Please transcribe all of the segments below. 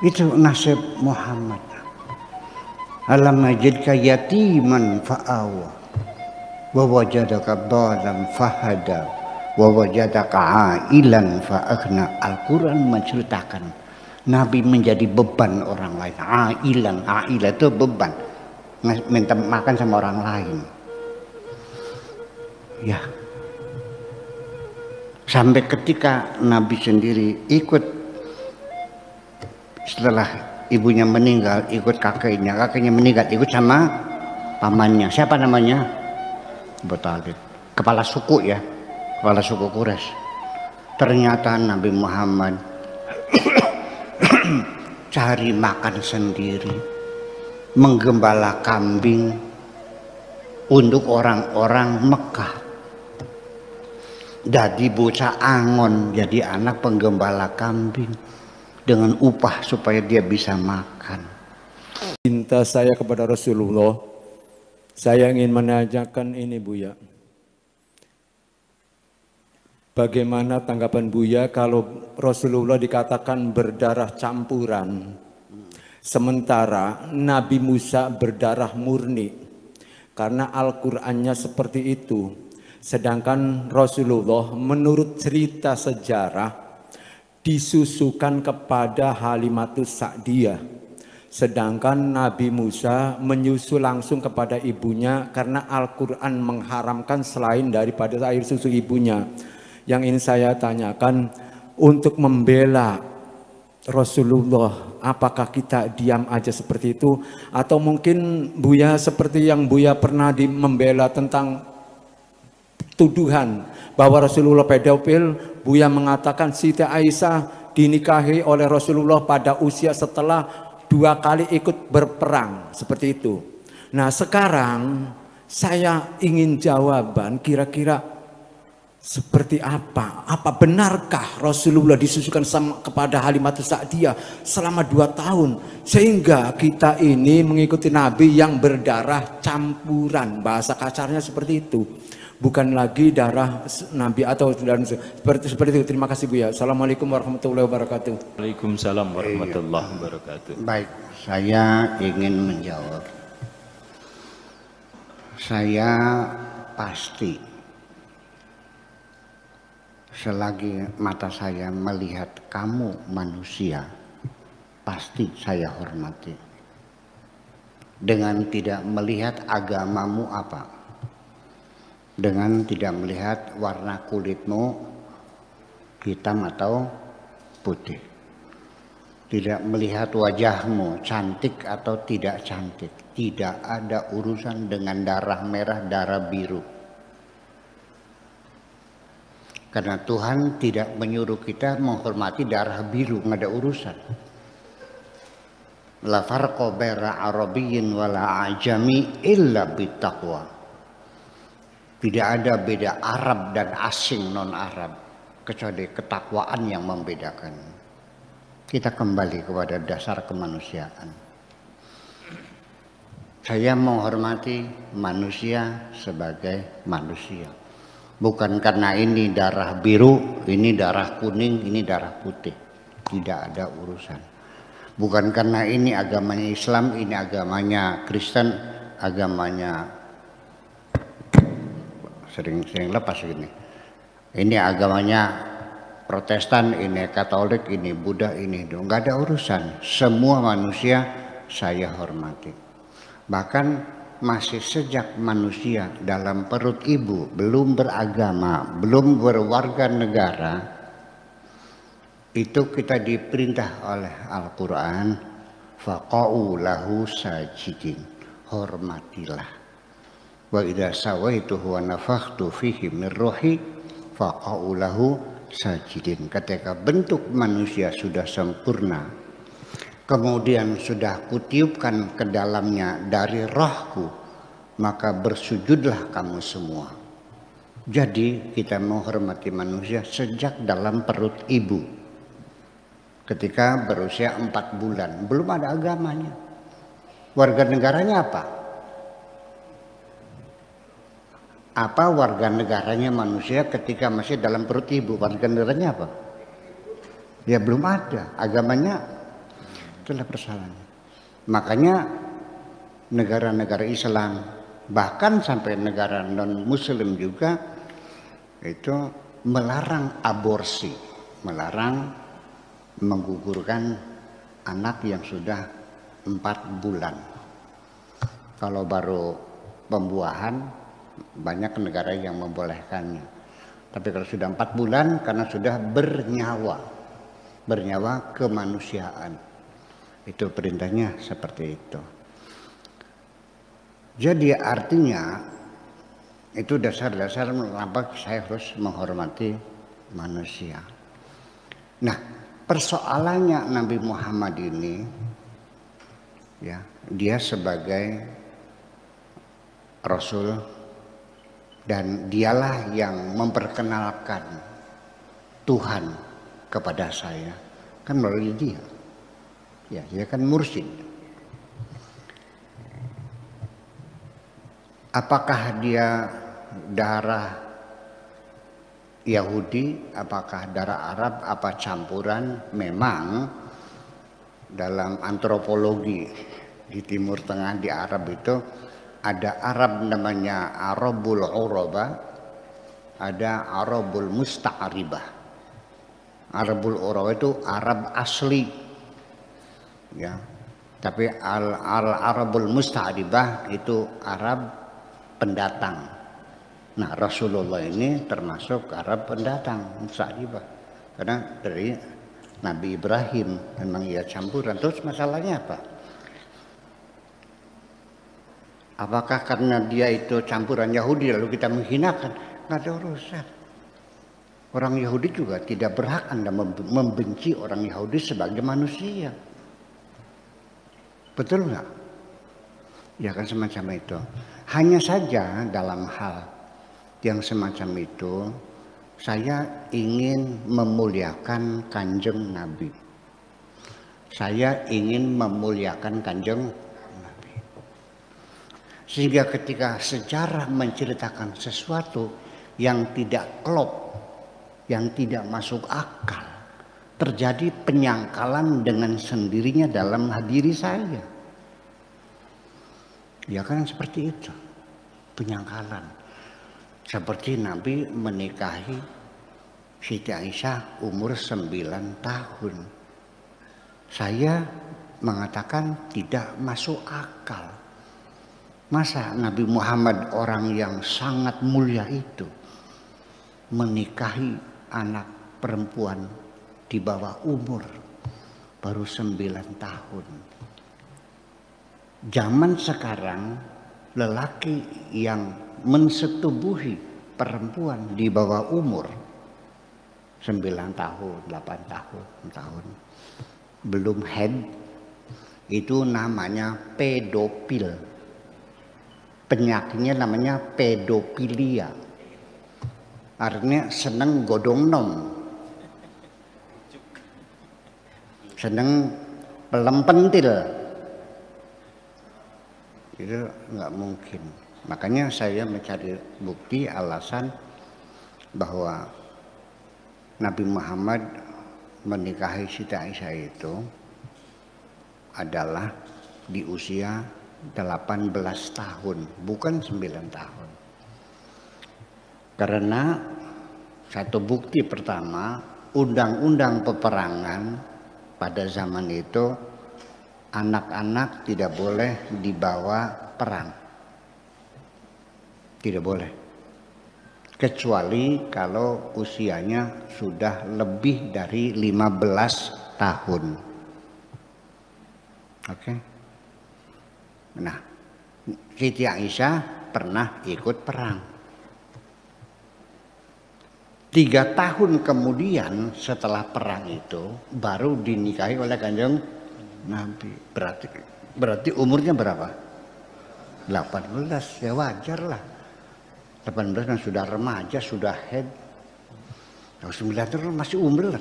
Itu nasib Muhammad. Alam najidka yatiman fa'awa wa wajadaka dhalan fahada wa wajadaka ailan fa'aghna. Al-Quran menceritakan Nabi menjadi beban orang lain. Ailah itu beban, minta makan sama orang lain. Ya, sampai ketika Nabi sendiri ikut, setelah ibunya meninggal ikut kakeknya meninggal ikut sama pamannya. Siapa namanya? Abu Thalib, kepala suku ya, kepala suku Quraisy. Ternyata Nabi Muhammad cari makan sendiri, menggembala kambing untuk orang-orang Mekah. Jadi bocah angon, jadi anak penggembala kambing dengan upah supaya dia bisa makan. Cinta saya kepada Rasulullah, saya ingin menanyakan ini Buya. Bagaimana tanggapan Buya kalau Rasulullah dikatakan berdarah campuran, sementara Nabi Musa berdarah murni, karena Al-Qur'annya seperti itu. Sedangkan Rasulullah menurut cerita sejarah disusukan kepada Halimatus Sa'diyah, sedangkan Nabi Musa menyusu langsung kepada ibunya karena Al-Quran mengharamkan selain daripada air susu ibunya. Yang ingin saya tanyakan, untuk membela Rasulullah, apakah kita diam aja seperti itu, atau mungkin Buya seperti yang Buya pernah membela tentang tuduhan bahwa Rasulullah pedofil, Buya mengatakan Siti Aisyah dinikahi oleh Rasulullah pada usia setelah 2 kali ikut berperang, seperti itu. Nah sekarang saya ingin jawaban kira-kira seperti apa? Apa benarkah Rasulullah disusukan kepada Halimatus Sa'diyah selama 2 tahun sehingga kita ini mengikuti Nabi yang berdarah campuran, bahasa kasarnya seperti itu, bukan lagi darah Nabi atau seperti itu. Terima kasih Buya. Assalamualaikum warahmatullahi wabarakatuh. Waalaikumsalam warahmatullahi wabarakatuh. Baik, saya ingin menjawab. Saya pasti selagi mata saya melihat kamu manusia, pasti saya hormati. Dengan tidak melihat agamamu apa, dengan tidak melihat warna kulitmu hitam atau putih, tidak melihat wajahmu cantik atau tidak cantik, tidak ada urusan dengan darah merah, darah biru. Karena Tuhan tidak menyuruh kita menghormati darah biru, nggak ada urusan. La farqa baina arabiyyin wala ajami illa bittaqwa. Tidak ada beda Arab dan asing non-Arab kecuali ketakwaan yang membedakan. Kita kembali kepada dasar kemanusiaan. Saya menghormati manusia sebagai manusia. Bukan karena ini darah biru, ini darah kuning, ini darah putih. Tidak ada urusan. Bukan karena ini agamanya Islam, ini agamanya Kristen, agamanya sering lepas gini. Ini agamanya Protestan, ini Katolik, ini Buddha, ini itu. Enggak ada urusan. Semua manusia saya hormati. Bahkan masih sejak manusia dalam perut ibu, belum beragama, belum berwarga negara, itu kita diperintah oleh Al-Quran, faqa'u lahu sajidin, hormatilah. Wa idza sawaituhu wa nafakhtu fihi min ruhi faqa'u lahu sajidin. Ketika bentuk manusia sudah sempurna, kemudian sudah kutiupkan ke dalamnya dari rohku, maka bersujudlah kamu semua. Jadi kita menghormati manusia sejak dalam perut ibu. Ketika berusia 4 bulan, belum ada agamanya. Warga negaranya apa? Apa warga negaranya manusia ketika masih dalam perut ibu? Warga negaranya apa? Ya belum ada agamanya. Itulah persoalannya. Makanya negara-negara Islam, bahkan sampai negara non-Muslim juga, itu melarang aborsi, melarang menggugurkan anak yang sudah 4 bulan. Kalau baru pembuahan, banyak negara yang membolehkannya. Tapi kalau sudah 4 bulan, karena sudah bernyawa kemanusiaan. Itu perintahnya seperti itu. Jadi artinya itu dasar-dasar mengapa saya harus menghormati manusia. Nah, persoalannya Nabi Muhammad ini, ya, dia sebagai Rasul dan dialah yang memperkenalkan Tuhan kepada saya, kan melalui dia. Ya, dia kan mursyid. Apakah dia darah Yahudi, apakah darah Arab, apa campuran? Memang dalam antropologi di Timur Tengah, di Arab itu ada Arab namanya Arabul Uraba, ada Arabul Musta'ribah. Arabul Uraba itu Arab asli, ya. Tapi Arabul Musta'ribah itu Arab pendatang. Nah, Rasulullah ini termasuk Arab pendatang, Musta'ribah. Karena dari Nabi Ibrahim memang ia campuran. Terus masalahnya apa? Apakah karena dia itu campuran Yahudi lalu kita menghinakan? Nggak ada urusan. Orang Yahudi juga tidak berhak Anda membenci orang Yahudi sebagai manusia. Betul nggak? Ya kan semacam itu. Hanya saja dalam hal yang semacam itu, saya ingin memuliakan Kanjeng Nabi. Saya ingin memuliakan Kanjeng Nabi. Sehingga ketika sejarah menceritakan sesuatu yang tidak klop, yang tidak masuk akal, terjadi penyangkalan dengan sendirinya dalam diri saya. Ya kan seperti itu, penyangkalan. Seperti Nabi menikahi Siti Aisyah umur 9 tahun. Saya mengatakan tidak masuk akal. Masa Nabi Muhammad orang yang sangat mulia itu menikahi anak perempuan di bawah umur baru 9 tahun. Zaman sekarang lelaki yang mensetubuhi perempuan di bawah umur 9 tahun, 8 tahun belum head, itu namanya pedofil. Penyakitnya namanya pedofilia. Artinya seneng godong nom, seneng pelempentil. Itu nggak mungkin. Makanya saya mencari bukti alasan bahwa Nabi Muhammad menikahi Siti Aisyah itu adalah di usia 18 tahun, bukan 9 tahun. Karena satu bukti pertama, undang-undang peperangan pada zaman itu anak-anak tidak boleh dibawa perang. Tidak boleh. Kecuali kalau usianya sudah lebih dari 15 tahun. Oke. Nah, Siti Aisyah pernah ikut perang. 3 tahun kemudian setelah perang itu baru dinikahi oleh Kanjeng Nabi. Berarti umurnya berapa? 18, ya wajar lah. 18 kan sudah remaja, sudah head. 9 tahun masih umur,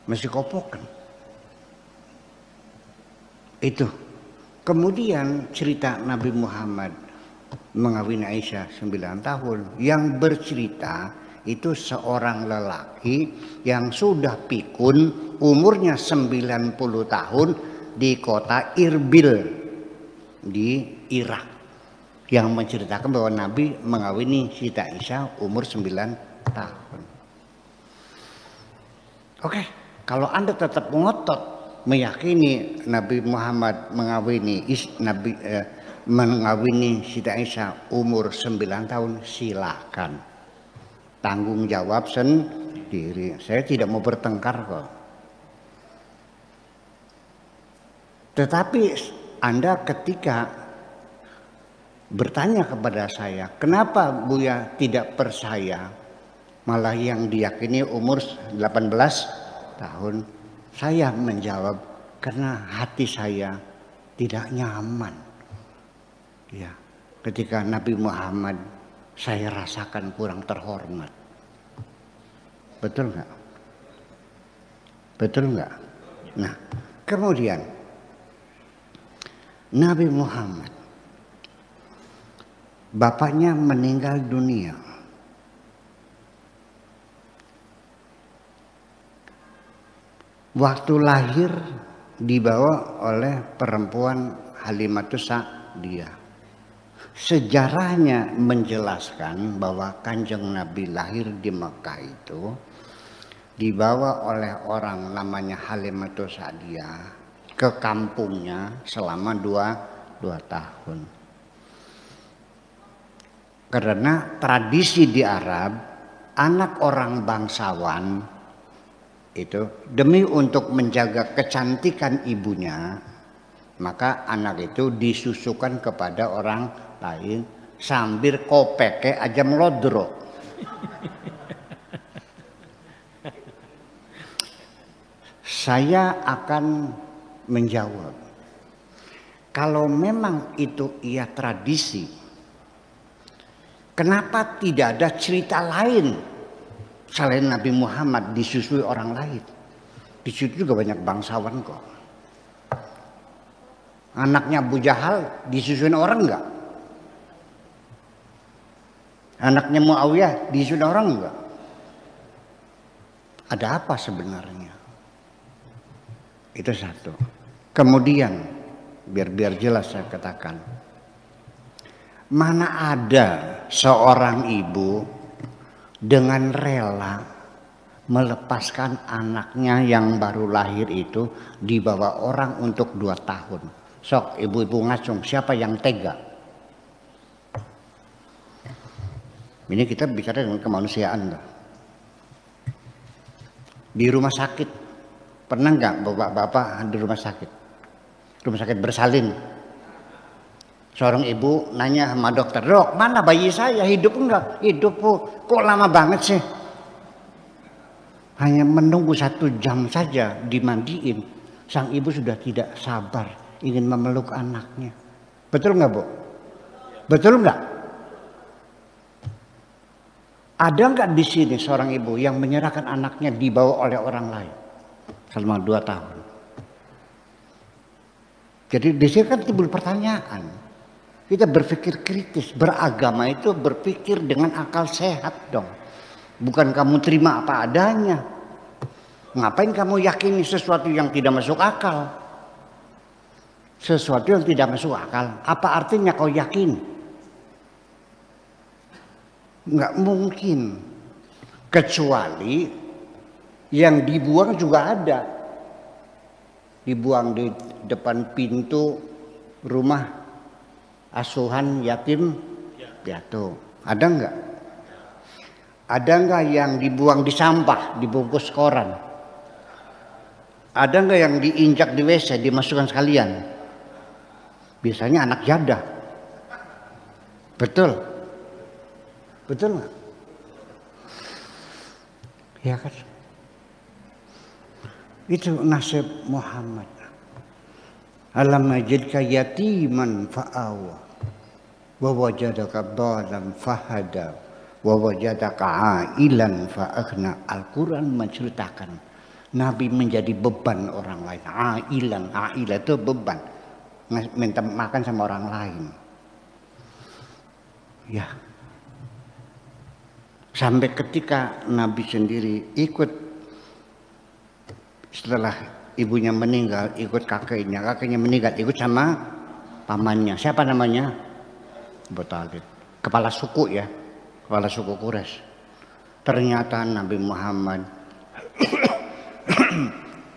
masih kopok kan. Itu. Kemudian cerita Nabi Muhammad mengawini Aisyah 9 tahun. Yang bercerita itu seorang lelaki yang sudah pikun, umurnya 90 tahun di kota Irbil di Irak, yang menceritakan bahwa Nabi mengawini Siti Aisyah umur 9 tahun. Oke, kalau Anda tetap ngotot meyakini Nabi Muhammad mengawini Siti Aisyah umur 9 tahun, silakan. Tanggung jawab sendiri. Saya tidak mau bertengkar kok. Tetapi Anda ketika bertanya kepada saya, kenapa Buya tidak percaya? Malah yang diyakini umur 18 tahun. Saya menjawab, karena hati saya tidak nyaman. Ya, ketika Nabi Muhammad saya rasakan kurang terhormat. Betul nggak? Betul nggak? Nah, kemudian Nabi Muhammad, bapaknya meninggal dunia. Waktu lahir dibawa oleh perempuan Halimatus Sa'diyah. Sejarahnya menjelaskan bahwa Kanjeng Nabi lahir di Mekah itu dibawa oleh orang namanya Halimatus Sa'diyah ke kampungnya selama 2 tahun. Karena tradisi di Arab, anak orang bangsawan itu demi untuk menjaga kecantikan ibunya, maka anak itu disusukan kepada orang lain sambil kopeke aja melodro. Saya akan menjawab, kalau memang itu ia tradisi, kenapa tidak ada cerita lain selain Nabi Muhammad disusui orang lain? Di situ juga banyak bangsawan kok. Anaknya Abu Jahal disusuin orang enggak? Anaknya Muawiyah disusuin orang enggak? Ada apa sebenarnya? Itu satu. Kemudian biar jelas saya katakan, mana ada seorang ibu dengan rela melepaskan anaknya yang baru lahir itu dibawa orang untuk 2 tahun. Sok ibu-ibu ngacung, siapa yang tega? Ini kita bicara dengan kemanusiaan. Di rumah sakit, pernah nggak bapak-bapak di rumah sakit bersalin? Seorang ibu nanya sama dokter, dok mana bayi saya, hidup enggak? Hidup Bu, kok lama banget sih? Hanya menunggu 1 jam saja dimandiin, sang ibu sudah tidak sabar ingin memeluk anaknya. Betul nggak Bu? Betul nggak? Ada nggak di sini seorang ibu yang menyerahkan anaknya dibawa oleh orang lain selama 2 tahun? Jadi di sini kan timbul pertanyaan. Kita berpikir kritis, beragama itu berpikir dengan akal sehat dong. Bukan kamu terima apa adanya. Ngapain kamu yakini sesuatu yang tidak masuk akal? Sesuatu yang tidak masuk akal, apa artinya kau yakin? Nggak mungkin, kecuali yang dibuang juga ada, dibuang di depan pintu rumah asuhan yatim piatu. Ada nggak? Ada nggak yang dibuang di sampah, dibungkus koran? Ada nggak yang diinjak di WC, dimasukkan sekalian? Biasanya anak jadah. Betul. Betul nggak? Ya kan? Itu nasib Muhammad. Alam najidka yatiman fa'awa wa wajadaka dhalan fahada wa wajadaka ailan fa'aghna. Al-Quran menceritakan Nabi menjadi beban orang lain. Ailan itu beban, minta makan sama orang lain. Ya, Sampai ketika Nabi sendiri ikut setelah ibunya meninggal, ikut kakeknya meninggal, ikut sama pamannya. Siapa namanya? Abu Thalib. Kepala suku ya, kepala suku Quraisy. Ternyata Nabi Muhammad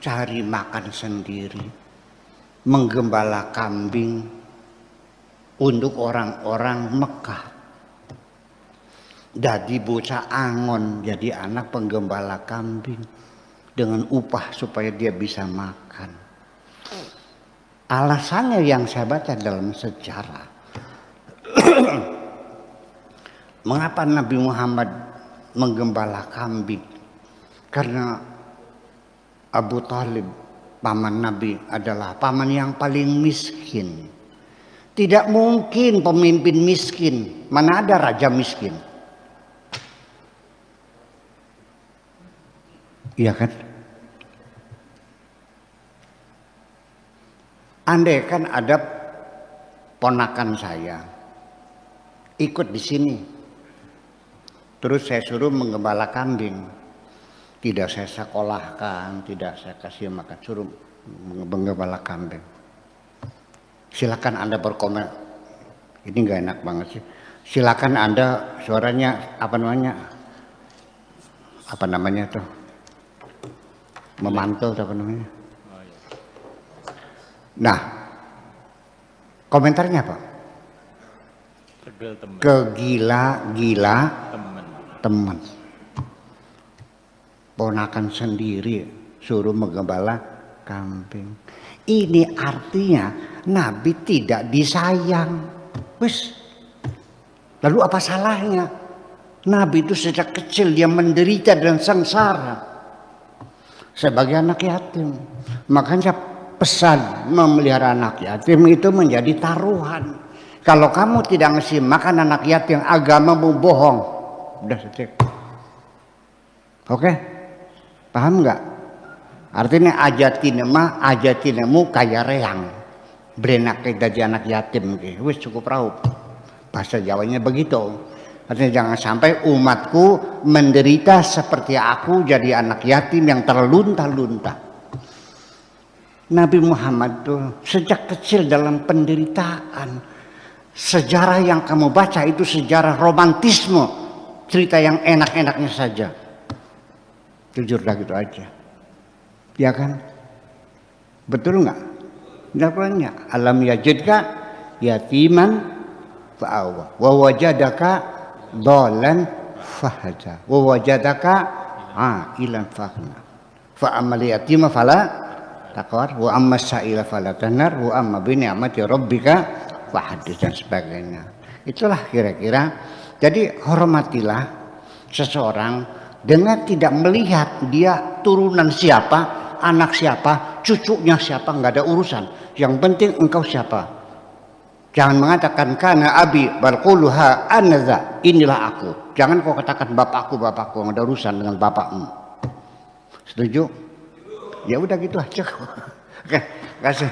cari makan sendiri, menggembala kambing untuk orang-orang Mekah. Jadi bocah angon, jadi anak penggembala kambing dengan upah supaya dia bisa makan. Alasannya yang saya baca dalam sejarah, mengapa Nabi Muhammad menggembala kambing? Karena Abu Thalib, paman Nabi, adalah paman yang paling miskin. Tidak mungkin pemimpin miskin, mana ada raja miskin. Iya kan? Andai kan ada ponakan saya ikut di sini, terus saya suruh menggembala kambing, tidak saya sekolahkan, tidak saya kasih makan, suruh menggembala kambing. Silakan Anda berkomentar. Ini nggak enak banget sih. Silakan Anda, suaranya apa namanya tuh, memantul apa namanya. Nah, komentarnya apa? Kegila-gila teman. Ponakan sendiri suruh menggembala kambing. Ini artinya Nabi tidak disayang. Wis. Lalu apa salahnya? Nabi itu sejak kecil dia menderita dan sengsara sebagai anak yatim. Makanya pesan memelihara anak yatim itu menjadi taruhan. Kalau kamu tidak ngasih makan anak yatim, agamamu bohong. Udah selesai. Oke? Paham nggak? Artinya ajatinemu kaya reang. Berenak jadi anak yatim. Wis cukup raup. Bahasa Jawanya begitu. Artinya jangan sampai umatku menderita seperti aku jadi anak yatim yang terlunta-lunta. Nabi Muhammad tuh sejak kecil dalam penderitaan. Sejarah yang kamu baca itu sejarah romantisme, cerita yang enak-enaknya saja. Jujur dah gitu aja, ya kan? Betul nggak? Jawabannya, alam yajidka yatiman fa'awa, wa wajadaka dhalan fahada, wa wajadaka ilan fahna, fa amal yatima fala taqwar, wa amma sa'ila fala tanar, wa amma bi ni'mati rabbika fahadits, dan sebagainya. Itulah kira-kira. Jadi hormatilah seseorang dengan tidak melihat dia turunan siapa, anak siapa, cucunya siapa, nggak ada urusan. Yang penting engkau siapa. Jangan mengatakan kana abi balquluha anaza, inilah aku. Jangan kau katakan bapakku, nggak ada urusan dengan bapakmu. Setuju? Ya udah gitu aja. Oke, kasih.